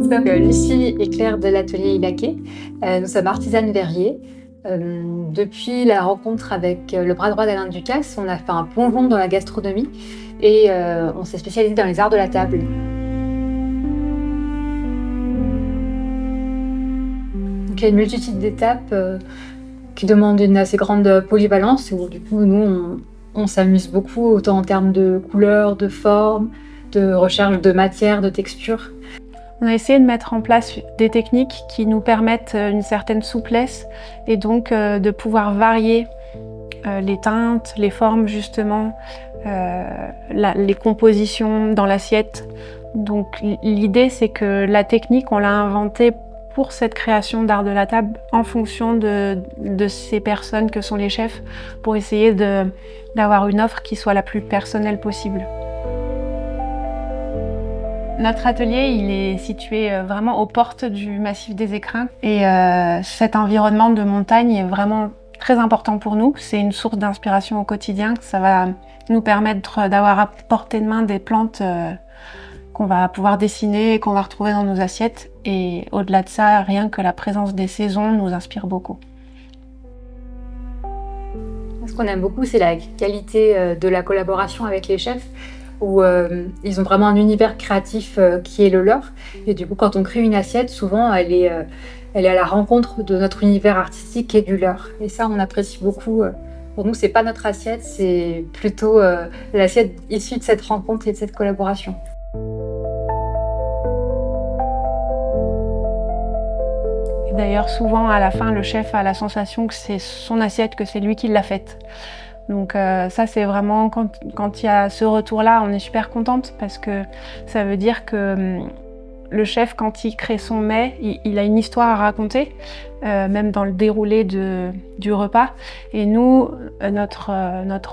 Donc, Lucie et Claire de l'atelier Ilaké. Nous sommes artisanes verriers. Depuis la rencontre avec le bras droit d'Alain Ducasse, on a fait un plongeon dans la gastronomie et on s'est spécialisé dans les arts de la table. Donc, il y a une multitude d'étapes qui demandent une assez grande polyvalence où du coup nous on s'amuse beaucoup autant en termes de couleurs, de formes, de recherche de matière, de texture. On a essayé de mettre en place des techniques qui nous permettent une certaine souplesse et donc de pouvoir varier les teintes, les formes justement, les compositions dans l'assiette. Donc l'idée c'est que la technique on l'a inventée pour cette création d'art de la table en fonction de ces personnes que sont les chefs pour essayer d'avoir une offre qui soit la plus personnelle possible. Notre atelier, il est situé vraiment aux portes du massif des Écrins et cet environnement de montagne est vraiment très important pour nous. C'est une source d'inspiration au quotidien. Ça va nous permettre d'avoir à portée de main des plantes qu'on va pouvoir dessiner et qu'on va retrouver dans nos assiettes. Et au-delà de ça, rien que la présence des saisons nous inspire beaucoup. Ce qu'on aime beaucoup, c'est la qualité de la collaboration avec les chefs, où ils ont vraiment un univers créatif qui est le leur. Et du coup, quand on crée une assiette, souvent, elle est à la rencontre de notre univers artistique et du leur. Et ça, on apprécie beaucoup. Pour nous, c'est pas notre assiette, c'est plutôt l'assiette issue de cette rencontre et de cette collaboration. D'ailleurs, souvent, à la fin, le chef a la sensation que c'est son assiette, que c'est lui qui l'a faite. Donc ça, c'est vraiment, quand il y a ce retour-là, on est super contente parce que ça veut dire que le chef, quand il crée son mets, il a une histoire à raconter, même dans le déroulé du repas. Et nous, notre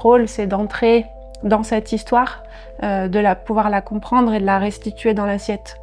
rôle, c'est d'entrer dans cette histoire, pouvoir la comprendre et de la restituer dans l'assiette.